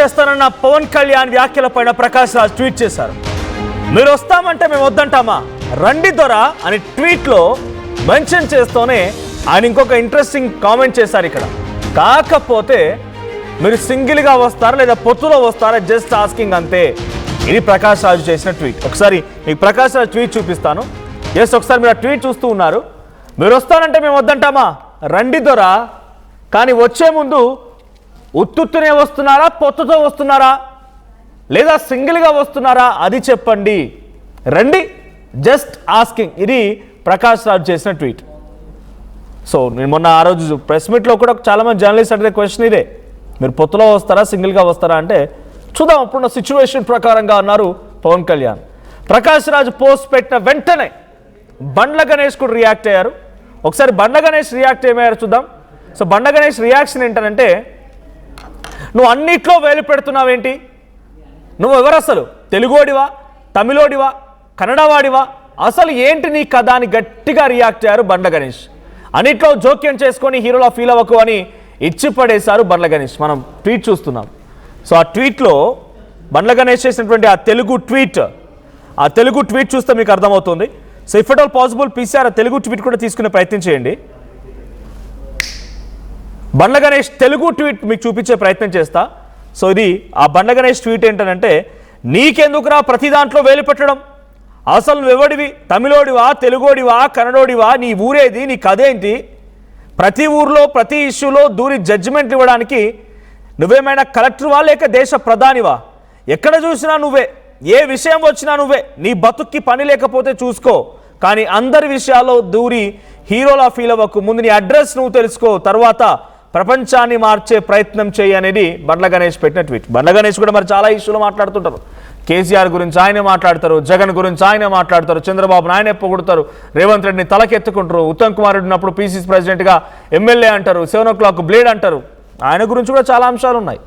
చేస్తానన్న Pawan Kalyan వ్యాఖ్యలపైన Prakash Raj tweet చేశారు. మీరు వస్తామంటే మేము వద్దంటామా, రండి దొర అని ట్వీట్లో మెన్షన్ చేస్తూనే ఆయన ఇంకొక ఇంట్రెస్టింగ్ కామెంట్ చేశారు. ఇక్కడ కాకపోతే మీరు సింగిల్గా వస్తారా లేదా పొత్తులో వస్తారా, జస్ట్ ఆస్కింగ్ అంతే. ఇది ప్రకాష్ రాజ్ చేసిన ట్వీట్. ఒకసారి మీకు ప్రకాష్ రాజ్ ట్వీట్ చూపిస్తాను. ఎస్, ఒకసారి మీరు ఆ ట్వీట్ చూస్తూ ఉన్నారు. మీరు వస్తానంటే మేము వద్దంటామా, రండి దొర, కానీ వచ్చే ముందు ఉత్తునే వస్తున్నారా, పొత్తుతో వస్తున్నారా, లేదా సింగిల్గా వస్తున్నారా అది చెప్పండి, రండి, జస్ట్ ఆస్కింగ్. ఇది ప్రకాష్ రాజ్ చేసిన ట్వీట్. సో నేను మొన్న ఆ రోజు ప్రెస్ మీట్లో కూడా చాలామంది జర్నలిస్ట్ అడిగే క్వశ్చన్ ఇదే, మీరు పొత్తులో వస్తారా సింగిల్గా వస్తారా అంటే చూద్దాం అప్పుడున్న సిచ్యువేషన్ ప్రకారంగా అన్నారు పవన్ కళ్యాణ్. ప్రకాష్ రాజ్ పోస్ట్ పెట్టిన వెంటనే బండ్ల గణేష్ కూడా రియాక్ట్ అయ్యారు. ఒకసారి బండ్ల గణేష్ రియాక్ట్ ఏమయ్యారు చూద్దాం. సో బండ్ల గణేష్ రియాక్షన్ ఏంటంటే, నువ్వు అన్నిట్లో వేలు పెడుతున్నావేంటి, నువ్వు ఎవరు అసలు, తెలుగోడివా, తమిళోడివా, కన్నడవాడివా, అసలు ఏంటి నీ కథ అని గట్టిగా రియాక్ట్ అయ్యారు బండ్ల గణేష్. అన్నిట్లో జోక్యం చేసుకొని హీరోలా ఫీల్ అవ్వకు అని ఇచ్చి పడేశారు బండ్ల గణేష్. మనం ట్వీట్ చూస్తున్నాం. సో ఆ ట్వీట్లో బండ్ల గణేష్ చేసినటువంటి ఆ తెలుగు ట్వీట్ చూస్తే మీకు అర్థమవుతుంది. So if at all possible PCR Telugu tweet కూడా తీసుకునే ప్రయత్నం చేయండి. బండ్ల గణేష్ తెలుగు ట్వీట్ మీకు చూపించే ప్రయత్నం చేస్తా. సో ఇది ఆ బండ్ల గణేష్ ట్వీట్ ఏంటంటే, నీకెందుకురా ప్రతి దాంట్లో వేలు పెట్టడం, అసలు నువ్వెవడివి, తమిళోడివా, తెలుగోడివా, కన్నడోడివా, నీ ఊరేది, నీ కథేంటి, ప్రతి ఊర్లో ప్రతి ఇష్యూలో దూరి జడ్జిమెంట్ ఇవ్వడానికి నువ్వేమైనా కలెక్టర్వా లేక దేశ ప్రధానివా, ఎక్కడ చూసినా నువ్వే, ఏ విషయం వచ్చినా నువ్వే, నీ బతుక్కి పని లేకపోతే చూసుకో, కానీ అందరి విషయాల్లో దూరి హీరోలా ఫీల్ అవ్వకు, ముందు నీ అడ్రస్ నువ్వు తెలుసుకో, తర్వాత ప్రపంచాన్ని మార్చే ప్రయత్నం చేయి అనేది బండ్ల గణేష్ పెట్టిన ట్వీట్. బండ్ల గణేష్ కూడా మరి చాలా ఇష్యూలు మాట్లాడుతుంటారు. కేసీఆర్ గురించి ఆయనే మాట్లాడతారు, జగన్ గురించి ఆయనే మాట్లాడతారు, చంద్రబాబును ఆయనే పొగుడతారు, రేవంత్ రెడ్డిని తలకెత్తుకుంటారు, ఉత్తమ్ కుమార్ రెడ్డి ఉన్నప్పుడు పీసీసీ ప్రెసిడెంట్గా ఎమ్మెల్యే అంటారు, 7 o'clock బ్లేడ్ అంటారు. ఆయన గురించి కూడా చాలా అంశాలు ఉన్నాయి.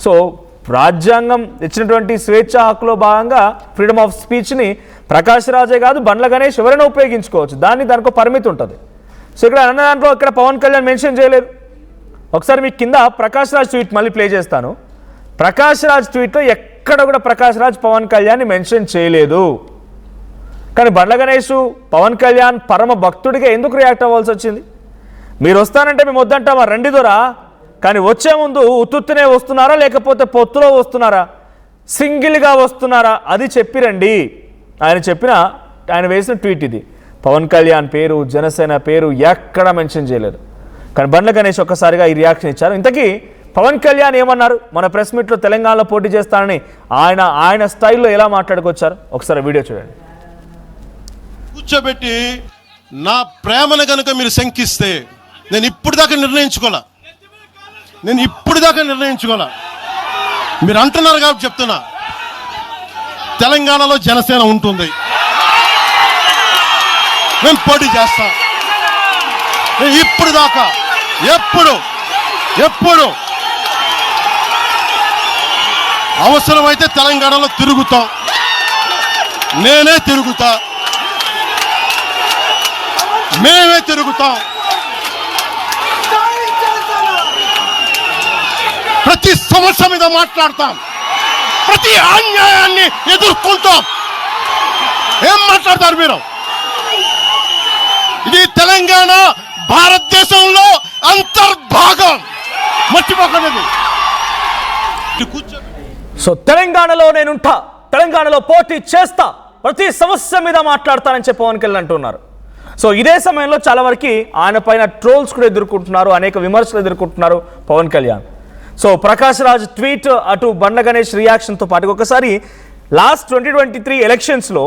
సో రాజ్యాంగం ఇచ్చినటువంటి స్వేచ్ఛ హక్కులో భాగంగా ఫ్రీడమ్ ఆఫ్ స్పీచ్ని ప్రకాష్ రాజే కాదు బండ్ల గణేష్ ఎవరైనా ఉపయోగించుకోవచ్చు, దానికి పరిమితి ఉంటుంది. సో ఇక్కడ అన్న దాంట్లో ఇక్కడ పవన్ కళ్యాణ్ మెన్షన్ చేయలేదు. ఒకసారి మీకు కింద ప్రకాష్ రాజ్ ట్వీట్ మళ్ళీ ప్లే చేస్తాను. ప్రకాష్ రాజ్ ట్వీట్లో ఎక్కడ కూడా ప్రకాష్ రాజ్ పవన్ కళ్యాణ్ని మెన్షన్ చేయలేదు. కానీ బండ్ల గణేష్ పవన్ కళ్యాణ్ పరమ భక్తుడిగా ఎందుకు రియాక్ట్ అవ్వాల్సి వచ్చింది? మీరు వస్తానంటే మేము వద్దంటామా, రండి దొరా, కానీ వచ్చే ముందు ఉత్తునే వస్తున్నారా లేకపోతే పొత్తులో వస్తున్నారా, సింగిల్గా వస్తున్నారా అది చెప్పిరండి. ఆయన వేసిన ట్వీట్ ఇది. పవన్ కళ్యాణ్ పేరు, జనసేన పేరు ఎక్కడ మెన్షన్ చేయలేదు. కానీ బండ్ల గణేష్ ఒక్కసారిగా ఈ రియాక్షన్ ఇచ్చారు. ఇంతకీ పవన్ కళ్యాణ్ ఏమన్నారు? మన ప్రెస్ మీట్లో తెలంగాణలో పోటీ చేస్తానని ఆయన స్టైల్లో ఎలా మాట్లాడుకొచ్చారు ఒకసారి వీడియో చూడండి. కూర్చోబెట్టి నా ప్రేమను కనుక మీరు శంకిస్తే నేను ఇప్పుడు దాకా నిర్ణయించుకోలే, మీరు అంటున్నారు కాబట్టి చెప్తున్నా, తెలంగాణలో జనసేన ఉంటుంది, మేము పోటీ చేస్తాం. ఇప్పుడు దాకా ఎప్పుడు అవసరమైతే తెలంగాణలో తిరుగుతాం, నేనే తిరుగుతా, మేమే తిరుగుతాం, ప్రతి సమస్య మీద మాట్లాడతాం, ప్రతి అన్యాయాన్ని ఎదుర్కొంటాం. ఏం మాట్లాడతారు మీరు? ఇది తెలంగాణ భారతదేశంలో అంతర్భాగం, మర్చిపోకండి. సో తెలంగాణలో నేనుంటా, తెలంగాణలో పోటీ చేస్తా, ప్రతి సమస్య మీద మాట్లాడతానని చెప్పి పవన్ కళ్యాణ్ అంటున్నారు. సో ఇదే సమయంలో చాలా వరకు ఆయన పైన ట్రోల్స్ కూడా ఎదుర్కొంటున్నారు, అనేక విమర్శలు ఎదుర్కొంటున్నారు పవన్ కళ్యాణ్. సో ప్రకాష్ రాజ్ ట్వీట్, అటు బండ్ల గణేష్ రియాక్షన్తో పాటు ఒకసారి లాస్ట్ 2023 ఎలక్షన్స్లో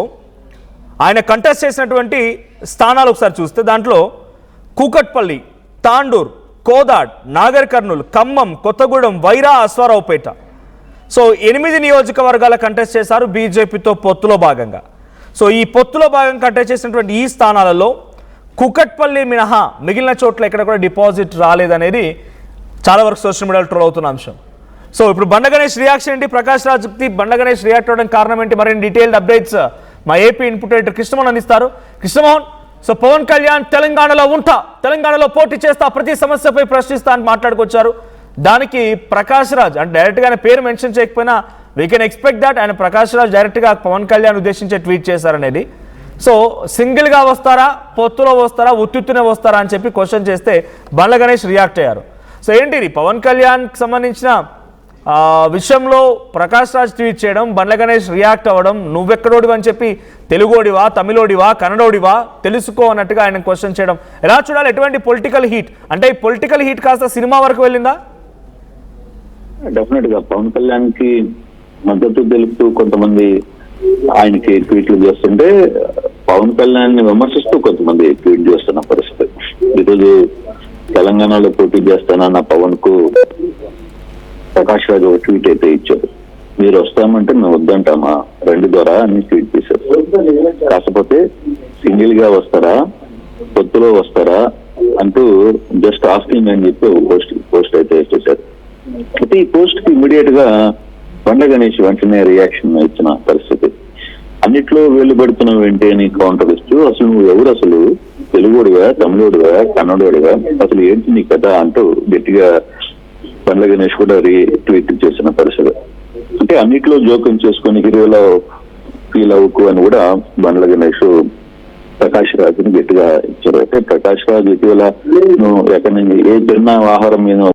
ఆయన కంటెస్ట్ చేసినటువంటి స్థానాలు ఒకసారి చూస్తే దాంట్లో కూకట్పల్లి, తాండూర్, కోదాడ్, నాగర్ కర్నూల్, ఖమ్మం, కొత్తగూడెం, వైరా, అశ్వారావుపేట. సో 8 నియోజకవర్గాల కంటెస్ట్ చేశారు బీజేపీతో పొత్తులో భాగంగా. సో ఈ పొత్తులో భాగంగా కంటెస్ట్ చేసినటువంటి ఈ స్థానాలలో కూకట్పల్లి మినహా మిగిలిన చోట్ల ఎక్కడ కూడా డిపాజిట్ రాలేదనేది చాలా వరకు సోషల్ మీడియాలో ట్రోల్ అవుతున్న అంశం. సో ఇప్పుడు బండ్ల గణేష్ రియాక్షన్ ఏంటి, ప్రకాష్ రాజ్కి బండ్ల గణేష్ రియాక్ట్ అవ్వడానికి కారణం ఏంటి, మరిన్ని డీటెయిల్డ్ అప్డేట్స్ మా ఏపీ ఇన్పుట్ ఎడిటర్ కృష్ణమోహన్ అందిస్తారు. కృష్ణమోహన్, సో పవన్ కళ్యాణ్ తెలంగాణలో ఉంటా, తెలంగాణలో పోటీ చేస్తా, ప్రతి సమస్యపై ప్రశ్నిస్తా అని మాట్లాడుకొచ్చారు. దానికి ప్రకాష్ రాజ్ అంటే డైరెక్ట్గా ఆయన పేరు మెన్షన్ చేయకపోయినా వీ కెన్ ఎక్స్పెక్ట్ దాట్ ఆయన ప్రకాష్ రాజ్ డైరెక్ట్గా పవన్ కళ్యాణ్ ఉద్దేశించే ట్వీట్ చేశారనేది. సో సింగిల్గా వస్తారా, పొత్తులో వస్తారా, ఉత్తునే వస్తారా అని చెప్పి క్వశ్చన్ చేస్తే బండ్ల గణేష్ రియాక్ట్ అయ్యారు. సో ఏంటిది పవన్ కళ్యాణ్కి సంబంధించిన విషయంలో ప్రకాష్ రాజ్ ట్వీట్ చేయడం, బండ్ల గణేష్ రియాక్ట్ అవ్వడం, నువ్వెక్కడోడివి అని చెప్పి తెలుగోడివా, తమిళోడివా, కన్నడోడివా తెలుసుకో అన్నట్టుగా ఆయన క్వశ్చన్ చేయడం ఎలా చూడాలి? ఎటువంటి పొలిటికల్ హీట్ అంటే ఈ పొలిటికల్ హీట్ కాస్త సినిమా వరకు వెళ్ళిందా? డెఫినెట్ గా పవన్ కళ్యాణ్ కి మద్దతు తెలుపుతూ కొంతమంది ఆయనకి ట్వీట్లు చేస్తుంటే పవన్ కళ్యాణ్ ని విమర్శిస్తూ కొంతమంది ట్వీట్ చేస్తున్న పరిస్థితి. ఈరోజు తెలంగాణలో పోటీ చేస్తానన్న పవన్ కు ప్రకాష్ రాజ్ ఒక ట్వీట్ అయితే ఇచ్చారు, మీరు వస్తామంటే మేము వద్దంటామా, రెండు ద్వారా అని ట్వీట్ చేశారు. కాకపోతే సింగిల్ గా వస్తారా, పొత్తులో వస్తారా అంటూ జస్ట్ ఆస్కింగ్ అని చెప్పి పోస్ట్ అయితే చేశారు. అయితే ఈ పోస్ట్ కి ఇమీడియట్ గా బండ్ల గణేష్ వెంటనే రియాక్షన్ ఇచ్చిన పరిస్థితి. అన్నిట్లో వేలు పెడుతున్నావు ఏంటి అని కౌంటర్ ఇస్తూ అసలు నువ్వు ఎవరు, అసలు తెలుగుడిగా, తమిళోడిగా, కన్నడోడిగా, అసలు ఏంటి నీ కథ అంటూ గట్టిగా బండ్ల గణేష్ కూడా ట్వీట్ చేసిన పరిస్థితి. అంటే అన్నిట్లో జోక్యం చేసుకుని హీరోలో ఫీల్ అవ్వకు అని కూడా బండ్ల గణేష్ ప్రకాష్ రాజ్ని గట్టిగా ఇచ్చారు. అయితే ప్రకాష్ రాజ్ ఇటీవల నువ్వు ఎక్కడి నుంచి ఏ చిన్న ఆహారం మీద